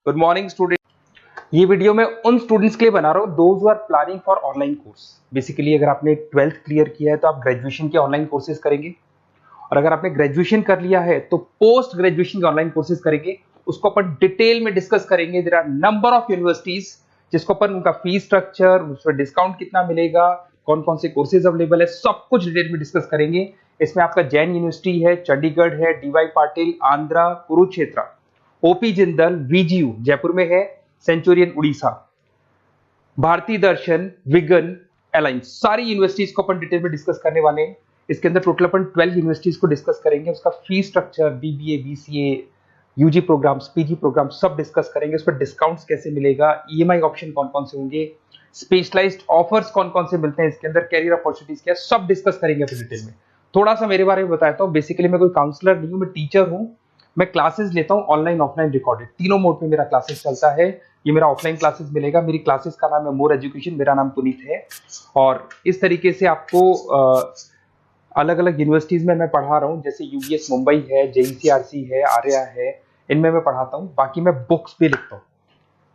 Good morning student. ये video मैं उन स्टूडेंट्स के लिए बना रहा हूँ those who are planning for online course. Basically अगर आपने 12th क्लियर किया है तो आप ग्रेजुएशन के ऑनलाइन कोर्सेज करेंगे, और अगर आपने ग्रेजुएशन कर लिया है तो पोस्ट ग्रेजुएशन के ऑनलाइन कोर्सेज करेंगे। उसको अपन डिटेल में डिस्कस करेंगे। There are number of universities जिसको अपन उनका फीस स्ट्रक्चर, उसमें डिस्काउंट कितना मिलेगा, कौन कौन से कोर्सेज अवेलेबल है, सब कुछ डिटेल में डिस्कस करेंगे। इसमें आपका जैन यूनिवर्सिटी है, चंडीगढ़ है, डीवाई पाटिल आंध्रा, कुरुक्षेत्र, ओपी जिंदल, वीजीयू जयपुर में है, सेंचुरियन उड़ीसा, भारतीय दर्शन, विगन, अलायंस, सारी यूनिवर्सिटीज को अपन डिटेल में डिस्कस करने वाले हैं। इसके अंदर टोटल अपन 12 यूनिवर्सिटीज को डिस्कस करेंगे। उसका fees structure, BBA, BCA, UG programs, PG program सब डिस्कस करेंगे। उस पर डिस्काउंट्स कैसे मिलेगा, ईएमआई ऑप्शन कौन कौन से होंगे, स्पेशलाइज्ड ऑफर्स कौन कौन से मिलते हैं, इसके अंदर कैरियर अपॉर्चुनिटीज क्या, सब डिस्कस करेंगे अपन डिटेल में। थोड़ा सा मेरे बारे में बताता हूँ। बेसिकली मैं कोई काउंसलर नहीं हूँ, मैं टीचर हूँ। मैं क्लासेस लेता हूँ ऑनलाइन ऑफलाइन रिकॉर्डेड, तीनों मोड में मेरा क्लासेस चलता है। ये मेरा ऑफलाइन क्लासेस मिलेगा। मेरी क्लासेस का नाम है मोर एजुकेशन, मेरा नाम पुनीत है। और इस तरीके से आपको अलग अलग यूनिवर्सिटीज में मैं पढ़ा रहा हूँ, जैसे यूबीएस मुंबई है, जेईसीआरसी है, आर्या है, इनमें मैं पढ़ाता हूँ। बाकी मैं बुक्स भी लिखता हूँ,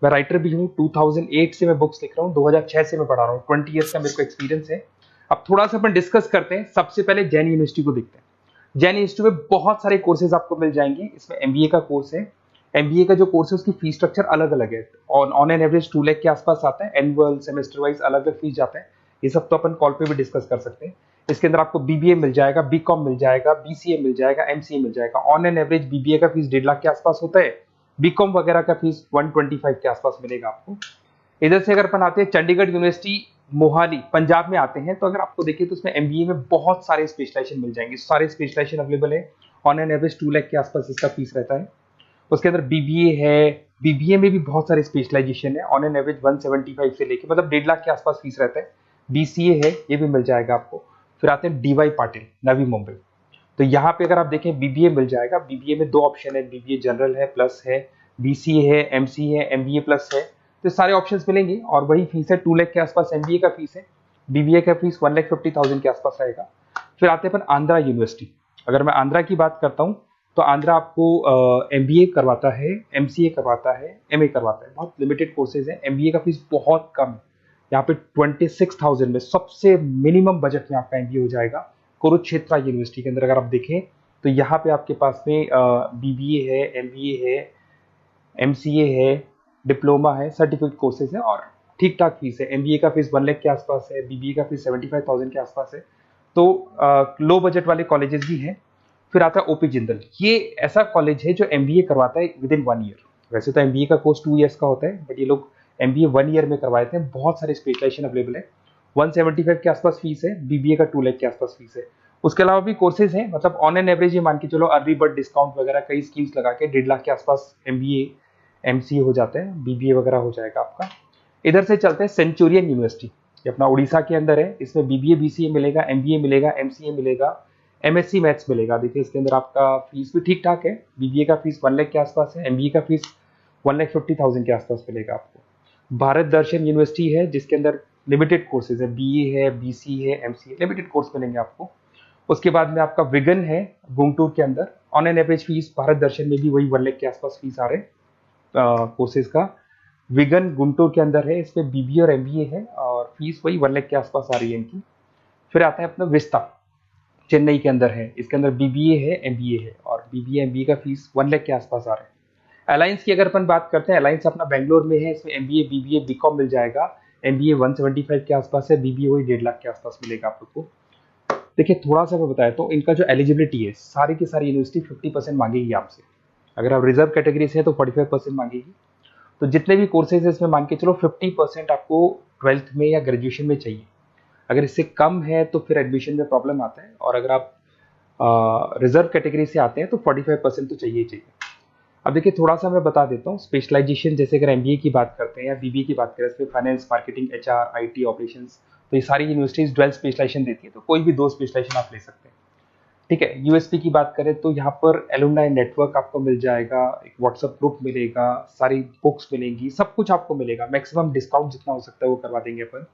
मैं राइटर भी हूँ। 2008 से मैं बुक्स लिख रहा हूँ, 2006 से मैं पढ़ा रहा हूँ। 20 ईयर्स का मेरे को एक्सपीरियंस है। अब थोड़ा सा अपन डिस्कस करते हैं। सबसे पहले जैन यूनिवर्सिटी को देखते हैं। जैन यूनिवर्सिटी में बहुत सारे कोर्सेज आपको मिल जाएंगे। इसमें एमबीए का कोर्स है। एमबीए का जो कोर्स है उसकी फीस स्ट्रक्चर अलग अलग है। ऑन एन एवरेज 2 लाख के आसपास आता है। एनुअल, सेमेस्टर वाइज अलग अलग फीस जाता है। ये सब तो अपन कॉल पे भी डिस्कस कर सकते हैं। इसके अंदर आपको बीबीए मिल जाएगा, बीकॉम मिल जाएगा, बीसीए मिल जाएगा, एमसीए मिल जाएगा। ऑन एन एवरेज बीबीए का फीस 1.5 लाख के आसपास होता है। बीकॉम वगैरह का फीस 125 के आसपास मिलेगा आपको। इधर से अगर अपन आते हैं चंडीगढ़ यूनिवर्सिटी मोहाली पंजाब में आते हैं, तो अगर आपको देखिए तो उसमें एमबीए में बहुत सारे स्पेशलाइजेशन मिल जाएंगे। सारे स्पेशलाइजेशन अवेलेबल है। ऑन एन एवरेज 2 लाख के आसपास इसका फीस रहता है। उसके अंदर बीबीए है, बीबीए में भी बहुत सारे स्पेशलाइजेशन है। ऑन एन एवरेज 175 से लेके मतलब 1.5 लाख के आसपास फीस रहता है। बीसीए है, ये भी मिल जाएगा आपको। फिर आते हैं डीवाई पाटिल, नवी मुंबई। तो यहाँ पे अगर आप देखें बीबीए मिल जाएगा। बीबीए में 2 ऑप्शन है, बीबीए जनरल है, प्लस है, बीसीए है, एमसीए है, एमबीए प्लस है। तो सारे ऑप्शंस मिलेंगे और वही फीस है 2 लाख के आसपास एमबीए का फीस है। बीबीए का फीस 1,50,000 के आसपास आएगा। फिर आते हैं अपन आंध्रा यूनिवर्सिटी। अगर मैं आंध्रा की बात करता हूँ तो आंध्रा आपको एमबीए करवाता है, एमसीए करवाता है, एमए करवाता है। बहुत लिमिटेड कोर्सेज है। एमबीए का फीस बहुत कम है। यहाँ पे 26,000 में सबसे मिनिमम बजट में आपका एमबीए हो जाएगा। कुरुक्षेत्र यूनिवर्सिटी के अंदर अगर आप देखें तो यहाँ पे आपके पास में बीबीए है, एमबीए है, एमसीए है, डिप्लोमा है, सर्टिफिकेट कोर्सेज है और ठीक ठाक फीस है। एमबीए का फीस 1 लाख के आसपास है, बीबीए का फीस 75,000 के आसपास है। तो लो बजट वाले कॉलेजेस भी हैं। फिर आता है ओपी जिंदल। ये ऐसा कॉलेज है जो एमबीए करवाता है विद इन 1 ईयर। वैसे तो एमबीए का कोर्स 2 ईयर्स का होता है, बट ये लोग एमबीए 1 ईयर में करवाते हैं। बहुत सारे स्पेशलाइजेशन अवेलेबल है। 175 के आसपास फीस है। बीबीए का 2 लाख के आसपास फीस है। उसके अलावा भी कोर्सेज हैं, मतलब ऑन एन एवरेज ये मान के चलो अर्ली बर्ड डिस्काउंट वगैरह कई स्कीम्स लगा के 1.5 लाख के आसपास एमबीए एमसीए हो जाते हैं, बीबीए वगैरह हो जाएगा आपका। इधर से चलते हैं सेंचुरियन यूनिवर्सिटी, ये अपना उड़ीसा के अंदर है। इसमें बीबीए बीसीए मिलेगा, एमबीए मिलेगा, एमसीए मिलेगा, एमएससी मैथ्स मिलेगा। देखिए इसके अंदर आपका फीस भी ठीक ठाक है। बीबीए का फीस 1 लाख के आसपास है, एमबीए का फीस 1,50,000 के आसपास मिलेगा आपको। भारत दर्शन यूनिवर्सिटी है जिसके अंदर लिमिटेड कोर्सेज है, बीए है, बीसी है, एमसीए, लिमिटेड कोर्स मिलेंगे आपको। उसके बाद में आपका विगन है गुंटूर के अंदर। On an average fees Bharat Darshan में भी वही 1 लाख के आसपास फीस आ रहे हैं कोर्सेज का। विगन गुंटूर के अंदर है, इसमें बीबीए और एमबीए है और फीस वही 1 लाख के आसपास आ रही है इनकी। फिर आता है अपना विस्ता, चेन्नई के अंदर है। इसके अंदर बीबीए है, एमबीए है और बीबीए एमबीए का फीस 1 लाख के आसपास आ रहा है। अलायंस की अगर अपन बात करते हैं, अलायंस अपना बेंगलोर में है। इसमें एमबीए, बीबीए, बीकॉम मिल जाएगा। एमबीए 175 के आसपास है, बीबीए वही 1.5 लाख के आसपास मिलेगा आप लोग को। देखिए थोड़ा सा मैं बताया तो इनका जो एलिजिबिलिटी है, सारी की सारी यूनिवर्सिटी 50% मांगेगी आपसे। अगर आप रिजर्व कैटेगरी से है तो 45% मांगेगी। तो जितने भी कोर्सेज है इसमें मान के चलो 50% आपको 12th में या ग्रेजुएशन में चाहिए। अगर इससे कम है तो फिर एडमिशन में प्रॉब्लम आता है, और अगर आप रिजर्व कैटेगरी से आते हैं तो 45% तो चाहिए ही चाहिए। अब देखिए थोड़ा सा मैं बता देता हूँ स्पेशलाइजेशन। जैसे अगर एमबीए की बात करते हैं या बीबीए की बात करें, इसमें finance, marketing, HR, IT, operations, तो ये सारी यूनिवर्सिटीज 12 स्पेशलाइजेशन देती है। तो कोई भी 2 स्पेशलाइजेशन आप ले सकते हैं, ठीक है। यूएसपी की बात करें तो यहाँ पर एलुमनाई नेटवर्क आपको मिल जाएगा, एक व्हाट्सएप ग्रुप मिलेगा, सारी बुक्स मिलेंगी, सब कुछ आपको मिलेगा। मैक्सिमम डिस्काउंट जितना हो सकता है वो करवा देंगे अपन।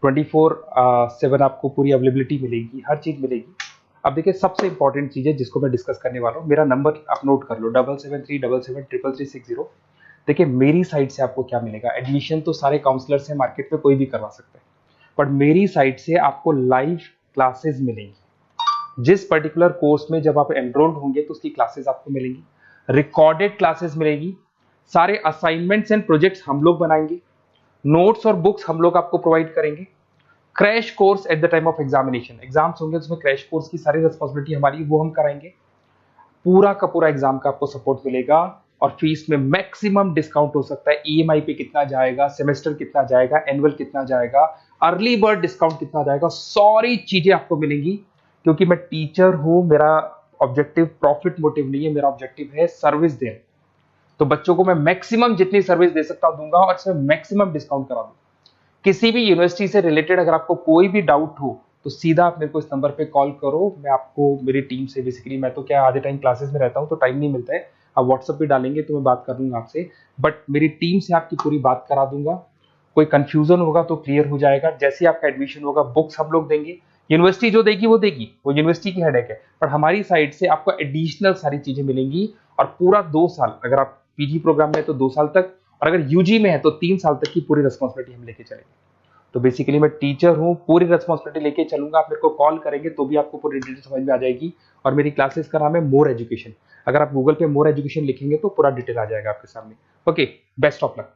24/7 आपको पूरी अवेलेबिलिटी मिलेगी, हर चीज मिलेगी। अब देखिए सबसे इंपॉर्टेंट चीज है जिसको मैं डिस्कस करने वाला हूँ। मेरा नंबर आप नोट कर लो, 7737773360। देखिए मेरी साइड से आपको क्या मिलेगा, एडमिशन तो सारे काउंसलर्स हैं मार्केट में, कोई भी करवा सकता है, बट मेरी साइड से आपको लाइव क्लासेस मिलेंगी। जिस पर्टिकुलर कोर्स में जब आप एनरोल्ड होंगे तो उसकी क्लासेस आपको मिलेंगी, रिकॉर्डेड क्लासेस मिलेगी, सारे असाइनमेंट्स एंड प्रोजेक्ट्स हम लोग बनाएंगे, नोट्स और बुक्स हम लोग आपको प्रोवाइड करेंगे, crash course at the time of examination, exams होंगे उसमें क्रैश कोर्स की सारी रिस्पॉन्सिबिलिटी हमारी, वो हम कराएंगे, पूरा का पूरा एग्जाम का आपको सपोर्ट मिलेगा, और फीस में मैक्सिमम डिस्काउंट हो सकता है, ईएमआई पे कितना जाएगा, सेमेस्टर कितना जाएगा, एनुअल कितना जाएगा, अर्ली बर्ड डिस्काउंट कितना जाएगा, सारी चीजें आपको मिलेंगी। क्योंकि मैं टीचर हूं, मेरा ऑब्जेक्टिव प्रॉफिट मोटिव नहीं है, मेरा ऑब्जेक्टिव है सर्विस देना। तो बच्चों को मैं मैक्सिमम जितनी सर्विस दे सकता हूं दूंगा, और इसमें मैक्सिमम डिस्काउंट करा दूंगा। किसी भी यूनिवर्सिटी से रिलेटेड अगर आपको कोई भी डाउट हो तो सीधा आप मेरे को इस नंबर पे कॉल करो, मैं आपको मेरी टीम से, बेसिकली मैं तो क्या आधे टाइम क्लासेस में रहता हूँ तो टाइम नहीं मिलता है, आप व्हाट्सएप पे डालेंगे तो मैं बात कर लूंगा आपसे, बट मेरी टीम से आपकी पूरी बात करा दूंगा। कोई कंफ्यूजन होगा तो क्लियर हो जाएगा, जैसे आपका एडमिशन होगा बुक्स हम लोग देंगे, यूनिवर्सिटी जो देगी वो देगी, वो यूनिवर्सिटी की हेडेक है, पर हमारी साइड से आपको एडिशनल सारी चीजें मिलेंगी। और पूरा 2 साल, अगर आप पीजी प्रोग्राम में है तो 2 साल तक, और अगर यूजी में है तो 3 साल तक की पूरी रिस्पॉन्सिबिलिटी हम लेके चलेंगे। तो बेसिकली मैं टीचर हूँ, पूरी रिस्पॉन्सिबिलिटी लेके चलूंगा, आप मेरे को कॉल करेंगे तो भी आपको पूरी डिटेल समझ में आ जाएगी। और मेरी क्लासेस का नाम है मोर एजुकेशन, अगर आप गूगल पे मोर एजुकेशन लिखेंगे तो पूरा डिटेल आ जाएगा आपके सामने। Okay, best of luck.